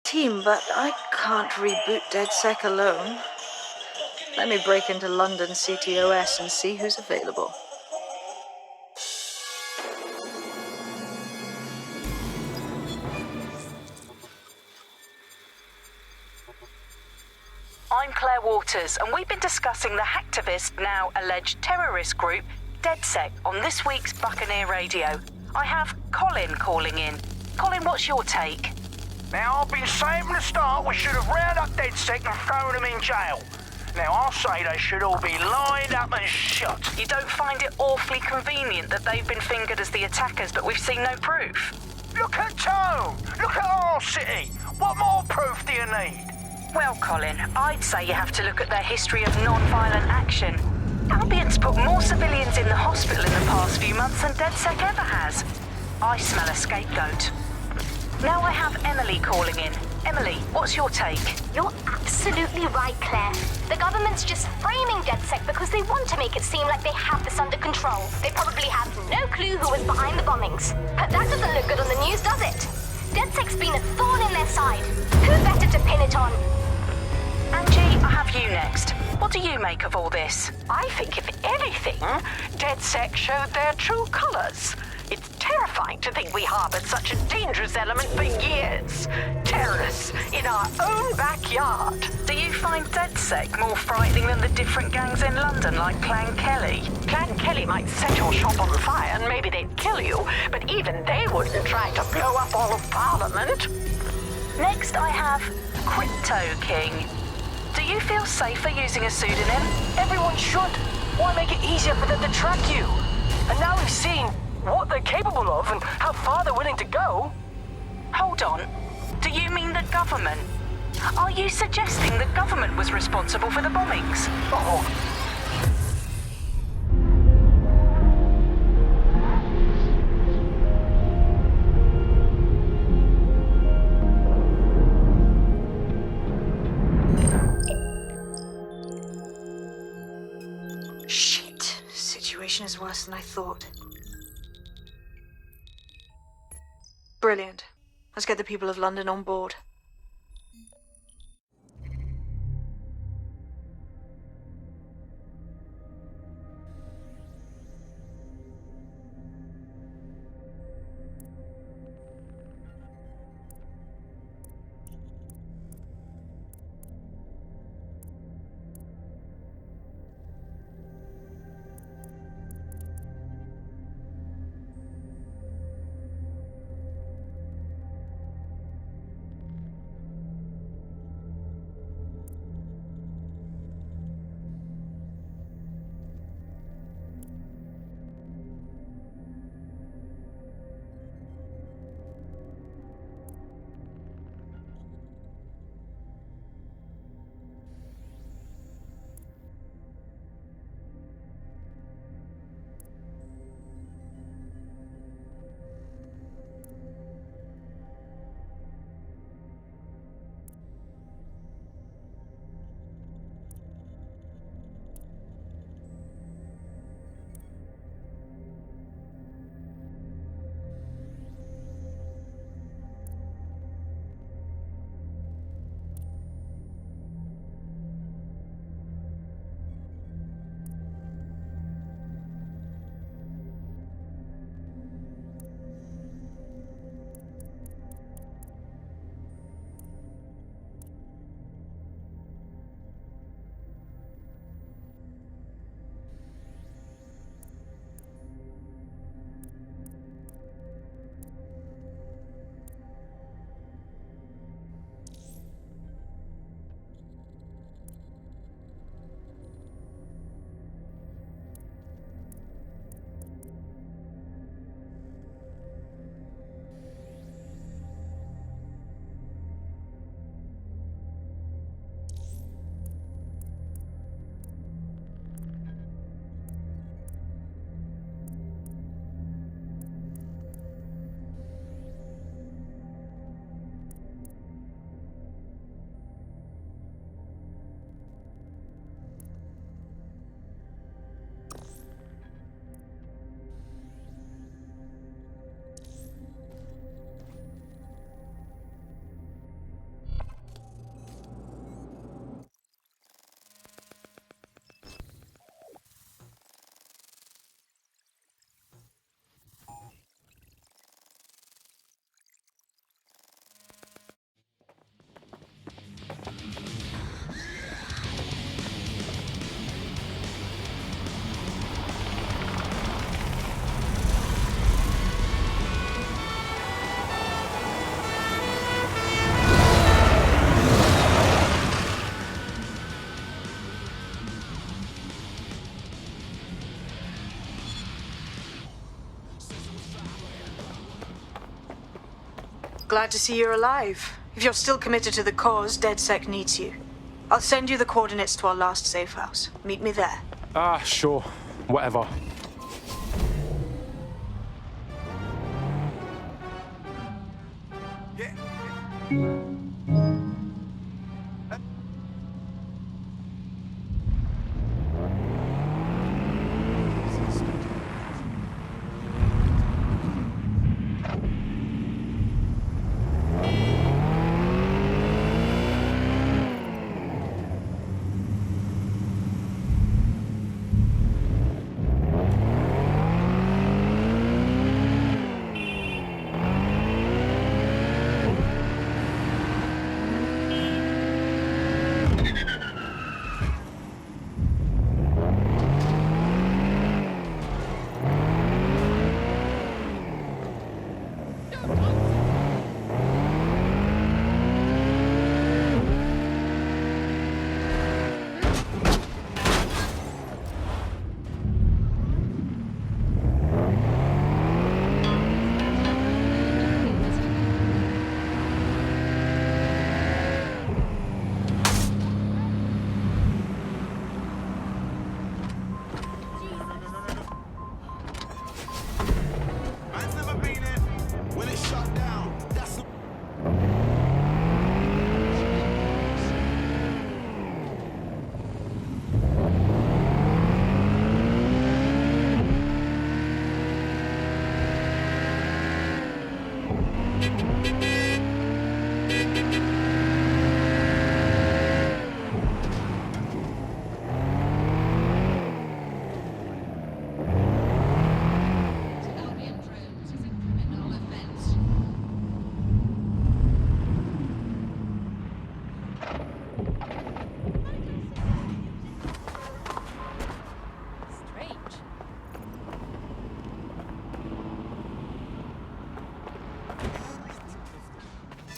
team, but I can't reboot DedSec alone. Let me break into London CTOS and see who's available. I'm Claire Waters, and we've been discussing the hacktivist, now alleged terrorist group, DedSec, on this week's Buccaneer Radio. I have Colin calling in. Colin, what's your take? Now, I've been saying from the start we should have rounded up DedSec and thrown them in jail. Now, I'll say they should all be lined up and shot. You don't find it awfully convenient that they've been fingered as the attackers, but we've seen no proof? Look at Tone! Look at our city! What more proof do you need? Well, Colin, I'd say you have to look at their history of non-violent action. Albion's put more civilians in the hospital in the past few months than DedSec ever has. I smell a scapegoat. Now I have Emily calling in. Emily, what's your take? You're absolutely right, Claire. The government's just framing DedSec because they want to make it seem like they have this under control. They probably have no clue who was behind the bombings. But that doesn't look good on the news, does it? DedSec's been a thorn in their side. Who better to pin it on? Angie, I have you next. What do you make of all this? I think, if anything, DedSec showed their true colors. It's terrifying to think we harbored such a dangerous element for years. Terrorists in our own backyard. Do you find DedSec more frightening than the different gangs in London, like Clan Kelly? Clan Kelly might set your shop on fire and maybe they'd kill you, but even they wouldn't try to blow up all of Parliament. Next, I have Crypto King. Do you feel safer using a pseudonym? Everyone should. Why make it easier for them to track you? And now we've seen what they're capable of and how far they're willing to go. Hold on. Do you mean the government? Are you suggesting the government was responsible for the bombings? Oh. Shit. Situation is worse than I thought. Brilliant. Let's get the people of London on board. Glad to see you're alive. If you're still committed to the cause, DedSec needs you. I'll send you the coordinates to our last safe house. Meet me there. Ah, sure. Whatever.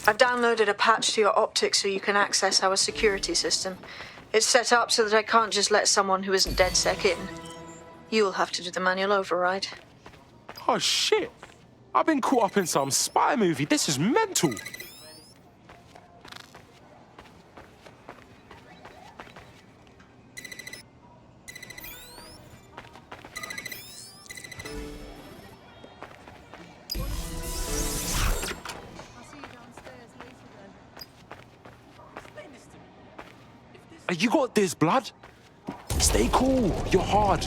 I've downloaded a patch to your optics so you can access our security system. It's set up so that I can't just let someone who isn't DedSec in. You'll have to do the manual override. Oh, shit. I've been caught up in some spy movie. This is mental. You got this, blood. Stay cool. You're hard.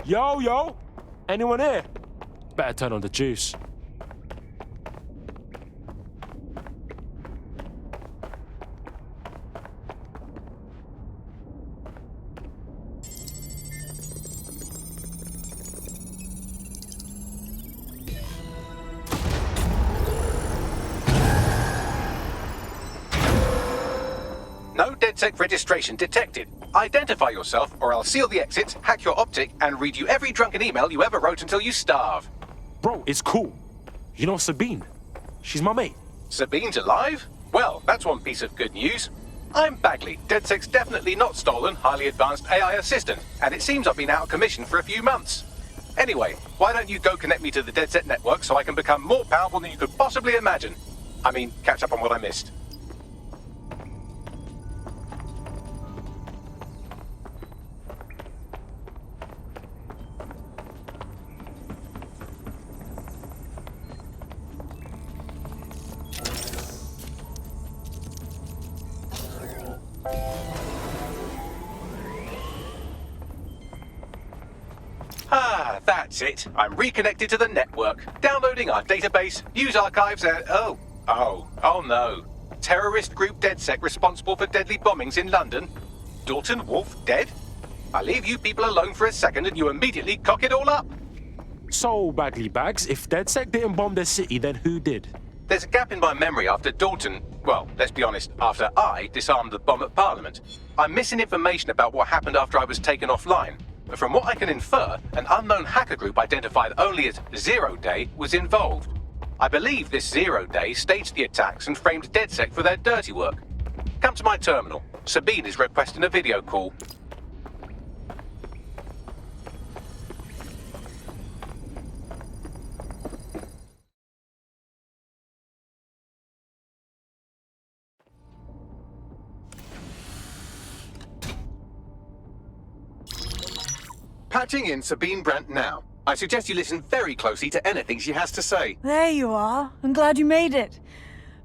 Yo, anyone here? Better turn on the juice. No DedSec registration detected. Identify yourself, or I'll seal the exits, hack your optic, and read you every drunken email you ever wrote until you starve. Bro, it's cool. You know Sabine? She's my mate. Sabine's alive? Well, that's one piece of good news. I'm Bagley, DedSec's definitely not stolen, highly advanced AI assistant, and it seems I've been out of commission for a few months. Anyway, why don't you go connect me to the DedSec network so I can become more powerful than you could possibly imagine? I mean, catch up on what I missed. Ah, that's it. I'm reconnected to the network, downloading our database, news archives, and oh no. Terrorist group DedSec responsible for deadly bombings in London. Dalton Wolf dead? I leave you people alone for a second and you immediately cock it all up. So, Bagley Bags, if DedSec didn't bomb the city, then who did? There's a gap in my memory after Dalton, well, let's be honest, after I disarmed the bomb at Parliament. I'm missing information about what happened after I was taken offline. But from what I can infer, an unknown hacker group identified only as Zero Day was involved. I believe this Zero Day staged the attacks and framed DedSec for their dirty work. Come to my terminal. Sabine is requesting a video call. Patching in Sabine Brandt now. I suggest you listen very closely to anything she has to say. There you are. I'm glad you made it.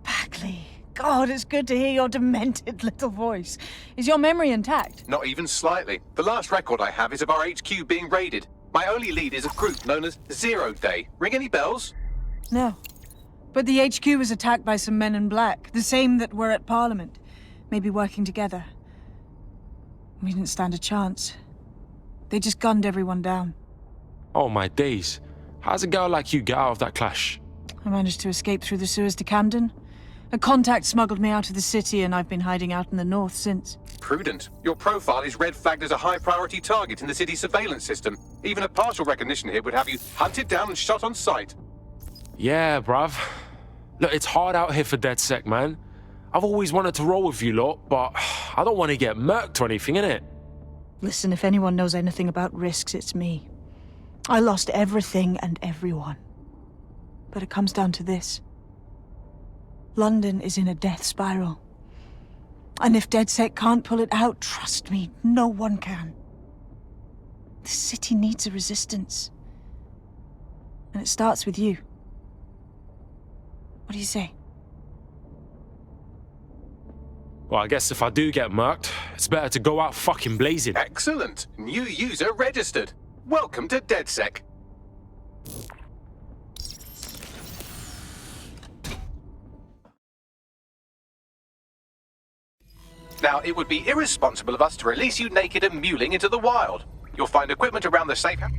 Bagley, God, it's good to hear your demented little voice. Is your memory intact? Not even slightly. The last record I have is of our HQ being raided. My only lead is a group known as Zero Day. Ring any bells? No. But the HQ was attacked by some men in black, the same that were at Parliament. Maybe working together. We didn't stand a chance. They just gunned everyone down. Oh my days. How's a girl like you get out of that clash? I managed to escape through the sewers to Camden. A contact smuggled me out of the city, and I've been hiding out in the north since. Prudent. Your profile is red flagged as a high-priority target in the city's surveillance system. Even a partial recognition here would have you hunted down and shot on sight. Yeah, bruv. Look, it's hard out here for DedSec, man. I've always wanted to roll with you lot, but I don't want to get murked or anything, innit? Listen, if anyone knows anything about risks, it's me. I lost everything and everyone. But it comes down to this. London is in a death spiral. And if DedSec can't pull it out, trust me, no one can. The city needs a resistance. And it starts with you. What do you say? Well, I guess if I do get murked, it's better to go out fucking blazing. Excellent. New user registered. Welcome to DedSec. Now, it would be irresponsible of us to release you naked and mewling into the wild. You'll find equipment around the safe house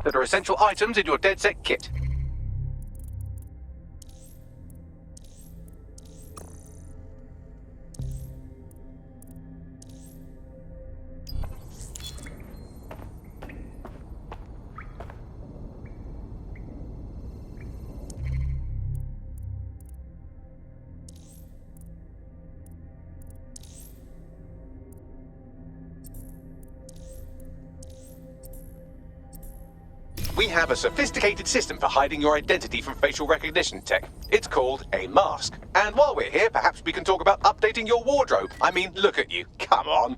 that are essential items in your DedSec kit. We have a sophisticated system for hiding your identity from facial recognition tech. It's called a mask. And while we're here, perhaps we can talk about updating your wardrobe. I mean, look at you. Come on.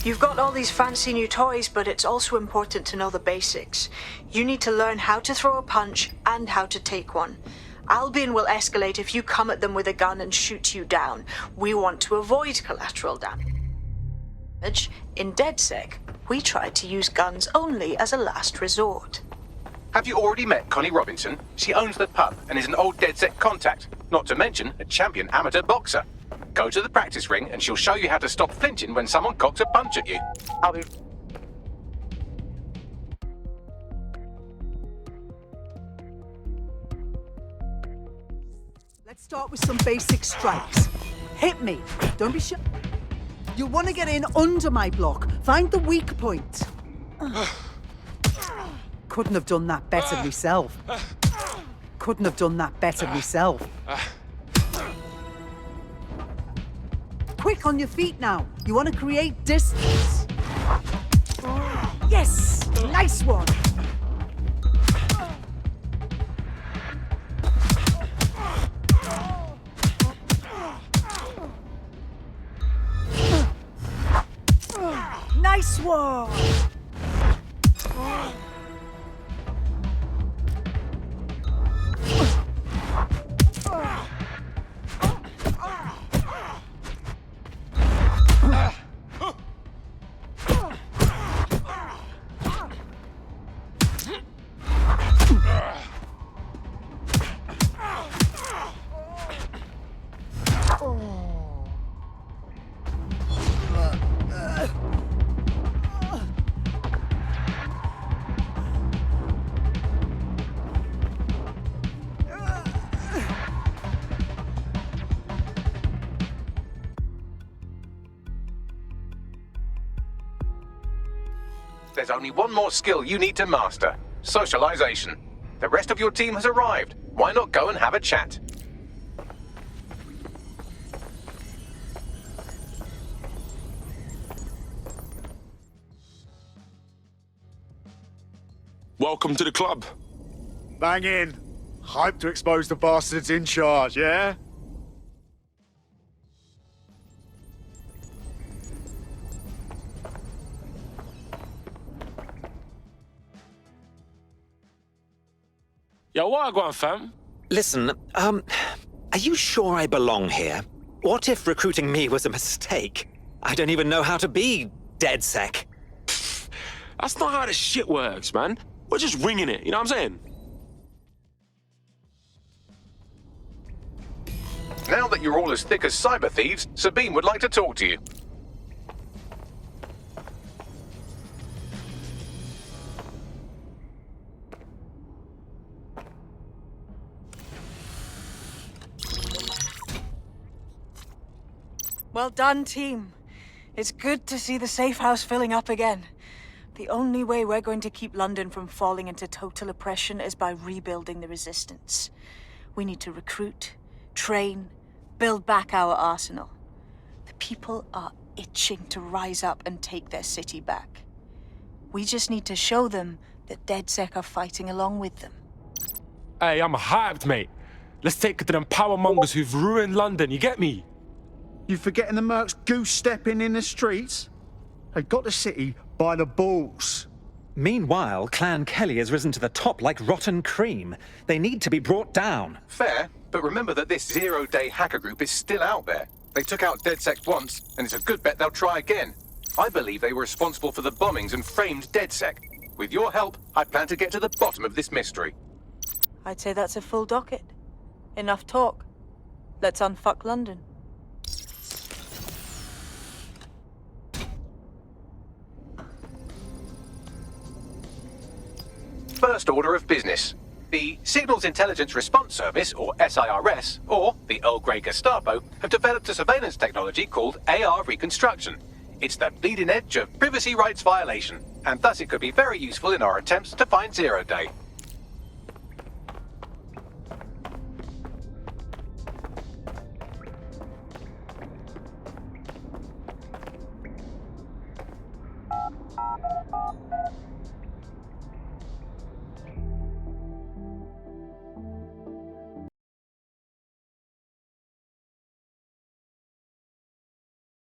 You've got all these fancy new toys, but it's also important to know the basics. You need to learn how to throw a punch and how to take one. Albion will escalate if you come at them with a gun and shoot you down. We want to avoid collateral damage. In DedSec, we try to use guns only as a last resort. Have you already met Connie Robinson? She owns the pub and is an old DedSec contact, not to mention a champion amateur boxer. Go to the practice ring and she'll show you how to stop flinching when someone cocks a punch at you. I'll be... Let's start with some basic strikes. Hit me. Don't be shy. You want to get in under my block. Find the weak point. Couldn't have done that better myself. Couldn't have done that better myself. Quick on your feet now. You want to create distance. Yes! Nice one! Nice one! There's only one more skill you need to master. Socialization. The rest of your team has arrived. Why not go and have a chat? Welcome to the club. Bang in. Hype to expose the bastards in charge, yeah? Yo, what I got, fam? Listen, are you sure I belong here? What if recruiting me was a mistake? I don't even know how to be DedSec. That's not how this shit works, man. We're just winging it, you know what I'm saying? Now that you're all as thick as cyber thieves, Sabine would like to talk to you. Well done, team. It's good to see the safe house filling up again. The only way we're going to keep London from falling into total oppression is by rebuilding the resistance. We need to recruit, train, build back our arsenal. The people are itching to rise up and take their city back. We just need to show them that DedSec are fighting along with them. Hey, I'm hyped, mate. Let's take it to them power mongers who've ruined London, you get me? You forgetting the mercs goose-stepping in the streets? They got the city by the balls. Meanwhile, Clan Kelly has risen to the top like rotten cream. They need to be brought down. Fair, but remember that this zero-day hacker group is still out there. They took out DedSec once, and it's a good bet they'll try again. I believe they were responsible for the bombings and framed DedSec. With your help, I plan to get to the bottom of this mystery. I'd say that's a full docket. Enough talk. Let's unfuck London. First order of business. The Signals Intelligence Response Service, or SIRS, or the Earl Grey Gestapo, have developed a surveillance technology called AR reconstruction. It's the bleeding edge of privacy rights violation, and thus it could be very useful in our attempts to find Zero Day.